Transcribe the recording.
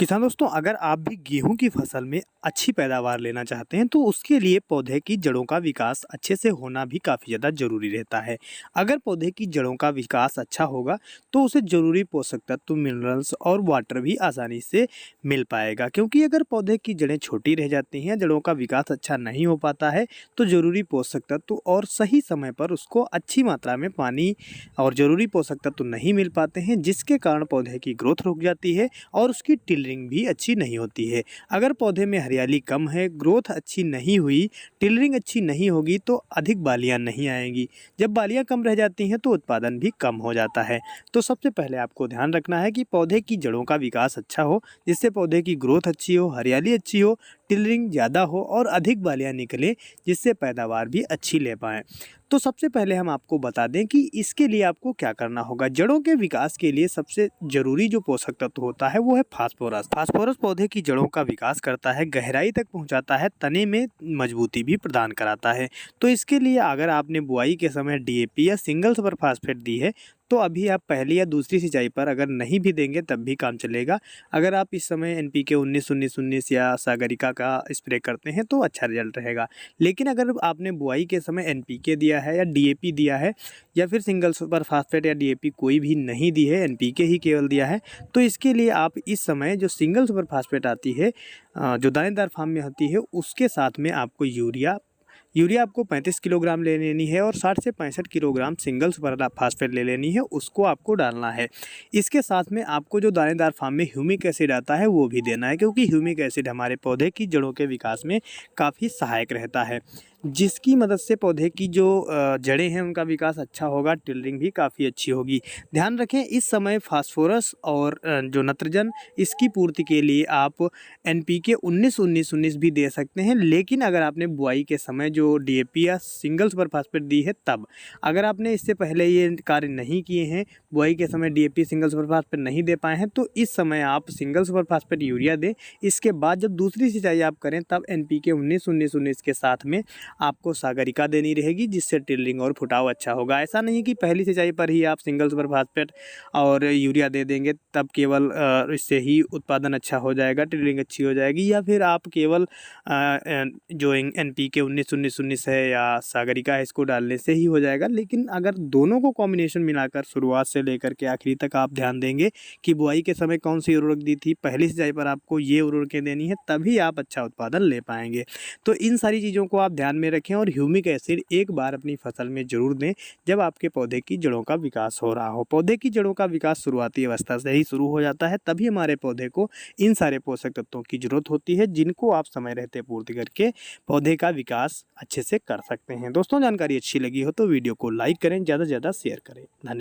किसान दोस्तों, अगर आप भी गेहूं की फसल में अच्छी पैदावार लेना चाहते हैं तो उसके लिए पौधे की जड़ों का विकास अच्छे से होना भी काफ़ी ज़्यादा ज़रूरी रहता है। अगर पौधे की जड़ों का विकास अच्छा होगा तो उसे ज़रूरी पोषक तत्व, मिनरल्स और वाटर भी आसानी से मिल पाएगा, क्योंकि अगर पौधे की जड़ें छोटी रह जाती हैं, जड़ों का विकास अच्छा नहीं हो पाता है तो ज़रूरी पोषक तत्व और सही समय पर उसको अच्छी मात्रा में पानी और ज़रूरी पोषक तत्व नहीं मिल पाते हैं, जिसके कारण पौधे की ग्रोथ रुक जाती है और उसकी टिलरिंग भी अच्छी नहीं होती है। अगर पौधे में हरियाली कम है, ग्रोथ अच्छी नहीं हुई, टिलरिंग अच्छी नहीं होगी तो अधिक बालियाँ नहीं आएंगी। जब बालियाँ कम रह जाती हैं तो उत्पादन भी कम हो जाता है। तो सबसे पहले आपको ध्यान रखना है कि पौधे की जड़ों का विकास अच्छा हो, जिससे पौधे की ग्रोथ अच्छी हो, हरियाली अच्छी हो, टिलरिंग ज़्यादा हो और अधिक बालियाँ निकले, जिससे पैदावार भी अच्छी ले पाएँ। तो सबसे पहले हम आपको बता दें कि इसके लिए आपको क्या करना होगा। जड़ों के विकास के लिए सबसे ज़रूरी जो पोषक तत्व होता है वो है फास्फोरस। फास्फोरस पौधे की जड़ों का विकास करता है, गहराई तक पहुंचाता है, तने में मजबूती भी प्रदान कराता है। तो इसके लिए अगर आपने बुआई के समय डीएपी या सिंगल सुपर फास्फेट दी है तो अभी आप पहली या दूसरी सिंचाई पर अगर नहीं भी देंगे तब भी काम चलेगा। अगर आप इस समय एनपीके 19-19-19 या सागरिका का स्प्रे करते हैं तो अच्छा रिजल्ट रहेगा। लेकिन अगर आपने बुआई के समय एनपीके दिया है या डीएपी दिया है या फिर सिंगल सुपर फास्फेट या डीएपी कोई भी नहीं दी है, एनपीके ही केवल दिया है, तो इसके लिए आप इस समय जो सिंगल सुपर फास्फेट आती है, जो दानेदार फार्म में होती है, उसके साथ में आपको यूरिया आपको 35 किलोग्राम ले लेनी है और 60 से 65 किलोग्राम सिंगल सुपर फास्फेट ले लेनी है, उसको आपको डालना है। इसके साथ में आपको जो दानेदार फार्म में ह्यूमिक एसिड आता है वो भी देना है, क्योंकि ह्यूमिक एसिड हमारे पौधे की जड़ों के विकास में काफ़ी सहायक रहता है, जिसकी मदद से पौधे की जो जड़ें हैं उनका विकास अच्छा होगा, टिलरिंग भी काफ़ी अच्छी होगी। ध्यान रखें, इस समय फास्फोरस और जो नत्रजन, इसकी पूर्ति के लिए आप एनपीके 19-19-19 भी दे सकते हैं। लेकिन अगर आपने बुआई के समय जो डीएपी या सिंगल सुपर फास्फेट दी है तब, अगर आपने इससे पहले ये कार्य नहीं किए हैं, बुआई के समय डीएपी सिंगल सुपर फास्फेट नहीं दे पाए हैं, तो इस समय आप सिंगल सुपर फास्फेट यूरिया दें। इसके बाद जब दूसरी सिंचाई आप करें तब एनपीके 19-19-19 के साथ में आपको सागरिका देनी रहेगी, जिससे टिलरिंग और फुटाव अच्छा होगा। ऐसा नहीं कि पहली सिंचाई पर ही आप सिंगल सुपर फास्फेट और यूरिया दे देंगे तब केवल इससे ही उत्पादन अच्छा हो जाएगा, टिलरिंग अच्छी हो जाएगी, या फिर आप केवल जो एनपीके 19-19-19 है या सागरिका है इसको डालने से ही हो जाएगा। लेकिन अगर दोनों को कॉम्बिनेशन मिलाकर शुरुआत से लेकर के आखिरी तक आप ध्यान देंगे कि बुआई के समय कौन सी उर्वरक दी थी, पहली सिंचाई पर आपको ये उर्वरकें देनी है, तभी आप अच्छा उत्पादन ले पाएंगे। तो इन सारी चीज़ों को आप ध्यान में रखें और ह्यूमिक एसिड एक बार अपनी फसल में ज़रूर दें जब आपके पौधे की जड़ों का विकास हो रहा हो। पौधे की जड़ों का विकास शुरुआती अवस्था से ही शुरू हो जाता है, तभी हमारे पौधे को इन सारे पोषक तत्वों की जरूरत होती है, जिनको आप समय रहते पूर्ति करके पौधे का विकास अच्छे से कर सकते हैं। दोस्तों, जानकारी अच्छी लगी हो तो वीडियो को लाइक करें, ज़्यादा से ज़्यादा शेयर करें। धन्यवाद।